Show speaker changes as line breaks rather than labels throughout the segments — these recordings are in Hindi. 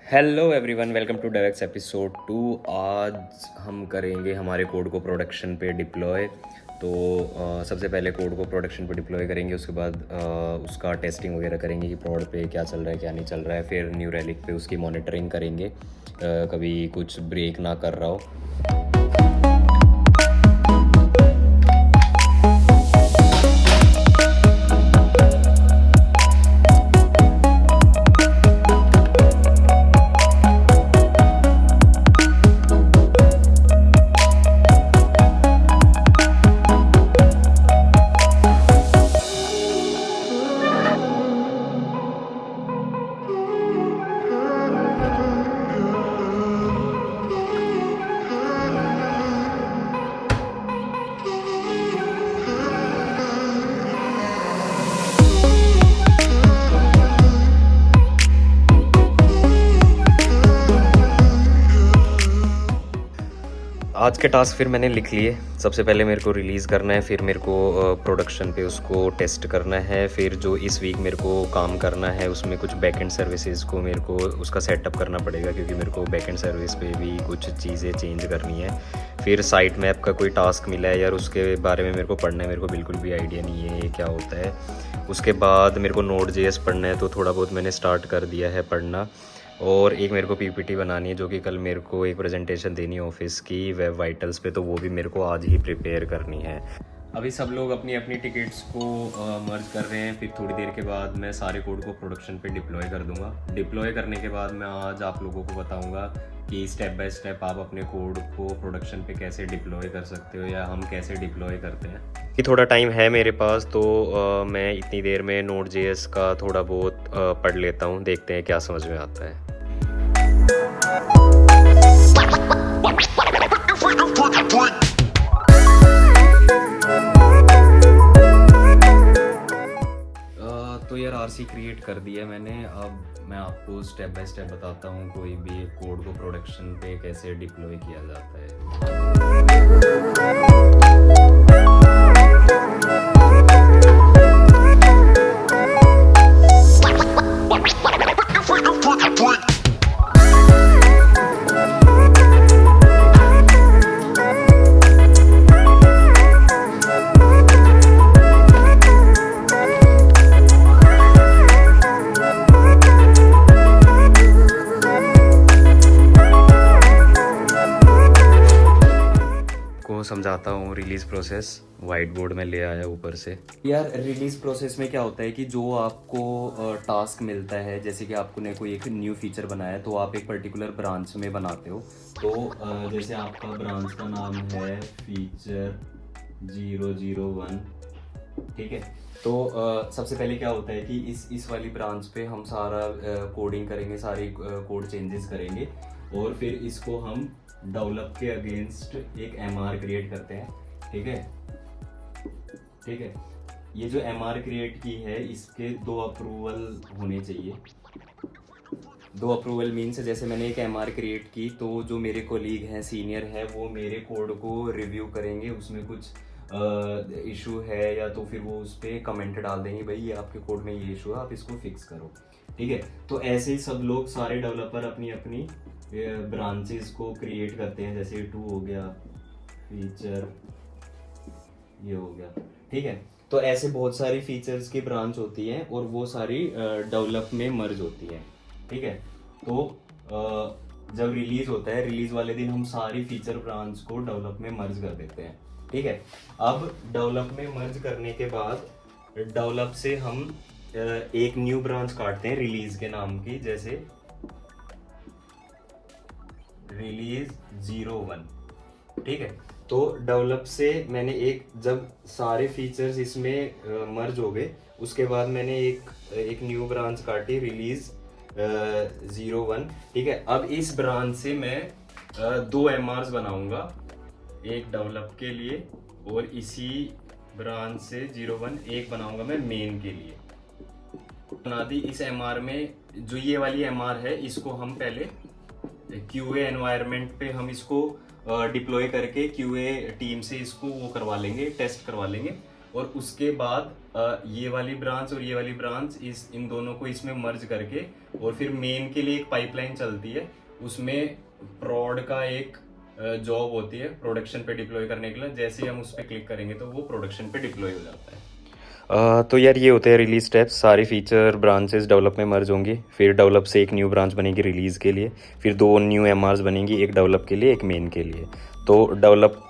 Hello everyone, welcome to Devex episode 2। आज हम करेंगे हमारे कोड को प्रोडक्शन पे डिप्लॉय। तो सबसे पहले कोड को प्रोडक्शन पे डिप्लॉय करेंगे, उसके बाद उसका टेस्टिंग वगैरह करेंगे कि प्रोड पे क्या चल रहा है क्या नहीं चल रहा है। फिर न्यू रैलिक पे उसकी मॉनिटरिंग करेंगे, कभी कुछ ब्रेक ना कर रहा हो। आज के टास्क फिर मैंने लिख लिए। सबसे पहले मेरे को रिलीज़ करना है, फिर मेरे को प्रोडक्शन पे उसको टेस्ट करना है। फिर जो इस वीक मेरे को काम करना है उसमें कुछ बैकएंड सर्विसेज को मेरे को उसका सेटअप करना पड़ेगा, क्योंकि मेरे को बैकएंड सर्विस पे भी कुछ चीज़ें चेंज करनी है। फिर साइट मैप का कोई टास्क मिला है यार, उसके बारे में मेरे को पढ़ना है। मेरे को बिल्कुल भी आइडिया नहीं है ये क्या होता है। उसके बाद मेरे को Node.js पढ़ना है, तो थोड़ा बहुत मैंने स्टार्ट कर दिया है पढ़ना। और एक मेरे को पीपीटी बनानी है, जो कि कल मेरे को एक प्रेजेंटेशन देनी है ऑफिस की वेब वाइटल्स पे, तो वो भी मेरे को आज ही प्रिपेयर करनी है। अभी सब लोग अपनी अपनी टिकट्स को मर्ज कर रहे हैं। फिर थोड़ी देर के बाद मैं सारे कोड को प्रोडक्शन पे डिप्लॉय कर दूंगा। डिप्लॉय करने के बाद मैं आज आप लोगों को बताऊंगा कि स्टेप बाय स्टेप आप अपने कोड को प्रोडक्शन पे कैसे डिप्लॉय कर सकते हो, या हम कैसे डिप्लॉय करते हैं। कि थोड़ा टाइम है मेरे पास, तो मैं इतनी देर में Node.js का थोड़ा बहुत पढ़ लेता हूँ, देखते हैं क्या समझ में आता है। तो यार आरसी क्रिएट कर दिया मैंने। अब मैं आपको स्टेप बाय स्टेप बताता हूँ कोई भी कोड को प्रोडक्शन पे कैसे डिप्लॉय किया जाता है। समझाता हूँ रिलीज प्रोसेस। वाइट बोर्ड में ले आया ऊपर से। यार रिलीज प्रोसेस में क्या होता है कि जो आपको टास्क मिलता है, जैसे कि आपको ने कोई एक न्यू फीचर बनाया है, तो आप एक पर्टिकुलर ब्रांच में बनाते हो। तो जैसे आपका ब्रांच का नाम है फीचर 001, ठीक है। तो सबसे पहले क्या होता है कि इस वाली ब्रांच पे हम सारा कोडिंग करेंगे, सारी कोड चेंजेस करेंगे, और फिर इसको हम डेवलप के अगेंस्ट एक MR क्रिएट करते हैं, ठीक है। ठीक है, ये जो MR क्रिएट की है इसके 2 अप्रूवल होने चाहिए। 2 अप्रूवल मीन्स जैसे मैंने एक MR क्रिएट की, तो जो मेरे कोलीग हैं, सीनियर है, वो मेरे कोड को रिव्यू करेंगे, उसमें कुछ इशू है या तो फिर वो उस पर कमेंट डाल देंगे, भाई ये आपके कोड में ये इशू है, आप इसको फिक्स करो, ठीक है। तो ऐसे ही सब लोग, सारे डेवलपर अपनी अपनी ब्रांचेस को क्रिएट करते हैं। जैसे 2 हो गया, फीचर ये हो गया, ठीक है। तो ऐसे बहुत सारी फीचर्स की ब्रांच होती है और वो सारी डेवलप में मर्ज होती है, ठीक है। तो जब रिलीज होता है, रिलीज वाले दिन हम सारी फीचर ब्रांच को डेवलप में मर्ज कर देते हैं, ठीक है। अब डेवलप में मर्ज करने के बाद डेवलप से हम एक न्यू ब्रांच काटते हैं रिलीज के नाम की, जैसे रिलीज 01, ठीक है। तो डेवलप से मैंने जब सारे फीचर्स इसमें मर्ज हो गए, उसके बाद मैंने एक न्यू ब्रांच काटी रिलीज 01, ठीक है। अब इस ब्रांच से मैं 2 MRs बनाऊंगा, एक डेवलप के लिए और इसी ब्रांच से 01 एक बनाऊंगा मैं मेन के लिए। बना दी। इस MR में जो ये वाली MR है, इसको हम पहले QA एनवायरनमेंट पे हम इसको डिप्लॉय करके QA टीम से इसको वो करवा लेंगे, टेस्ट करवा लेंगे। और उसके बाद ये वाली ब्रांच और ये वाली ब्रांच इस इन दोनों को इसमें मर्ज करके और फिर मेन के लिए एक पाइपलाइन चलती है, उसमें प्रोड का एक जॉब होती है प्रोडक्शन पे डिप्लॉय करने के लिए। जैसे ही हम उस पर क्लिक करेंगे तो वो प्रोडक्शन पे डिप्लॉय हो जाता है। तो यार ये होते हैं रिलीज स्टेप्स। सारी फीचर ब्रांचेस डेवलप में मर्ज होंगी, फिर डेवलप से एक न्यू ब्रांच बनेगी रिलीज़ के लिए, फिर 2 न्यू एमआरस बनेंगी, एक डेवलप के लिए एक मेन के लिए। तो डेवलप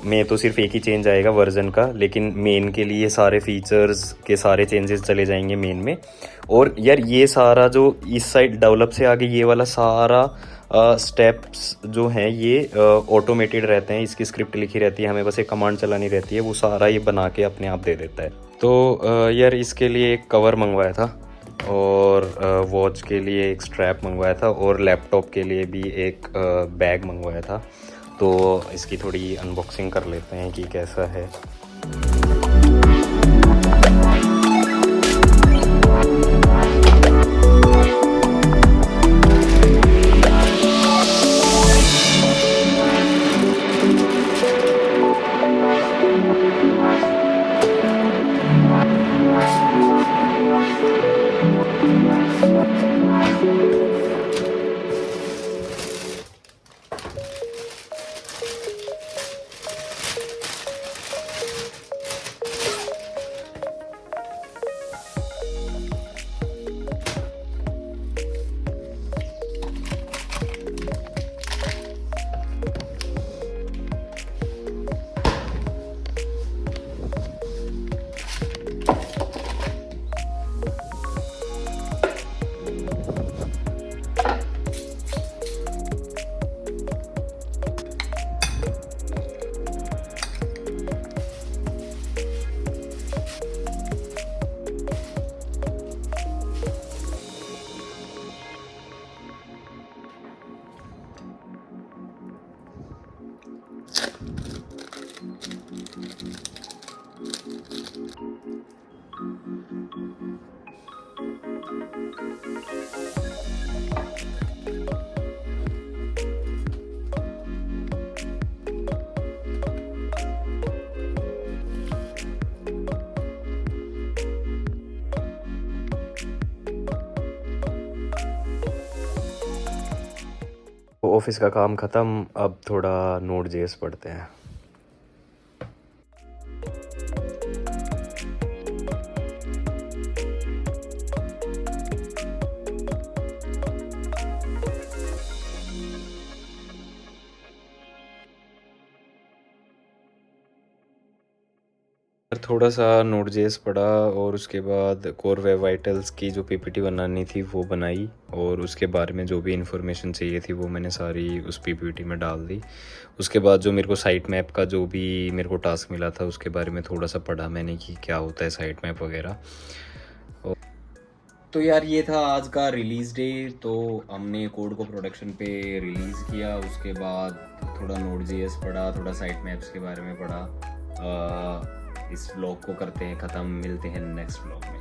में तो सिर्फ एक ही चेंज आएगा वर्जन का, लेकिन मेन के लिए सारे फीचर्स के सारे चेंजेस चले जाएंगे मेन में। और यार ये सारा जो इस साइड डेवलप से आगे ये वाला सारा स्टेप्स जो हैं ये ऑटोमेटेड रहते हैं, इसकी स्क्रिप्ट लिखी रहती है, हमें बस एक कमांड चलानी रहती है, वो सारा ये बना के अपने आप दे देता है। तो यार इसके लिए एक कवर मंगवाया था और वॉच के लिए एक स्ट्रैप मंगवाया था और लैपटॉप के लिए भी एक बैग मंगवाया था। तो इसकी थोड़ी अनबॉक्सिंग कर लेते हैं कि कैसा है। ऑफिस का काम ख़त्म, अब थोड़ा Node.js पढ़ते हैं। थोड़ा सा Node.js पढ़ा और उसके बाद कोर वेब वाइटल्स की जो पीपीटी बनानी थी वो बनाई, और उसके बारे में जो भी इन्फॉर्मेशन चाहिए थी वो मैंने सारी उस पीपीटी में डाल दी। उसके बाद जो मेरे को साइट मैप का जो भी मेरे को टास्क मिला था उसके बारे में थोड़ा सा पढ़ा मैंने कि क्या होता है साइट मैप वगैरह। तो यार ये था आज का रिलीज़ डे। तो हमने कोड को प्रोडक्शन पे रिलीज़ किया, उसके बाद थोड़ा Node.js पढ़ा, थोड़ा साइट मैप्स के बारे में पढ़ा। इस व्लॉग को करते हैं ख़त्म, मिलते हैं नेक्स्ट व्लॉग में।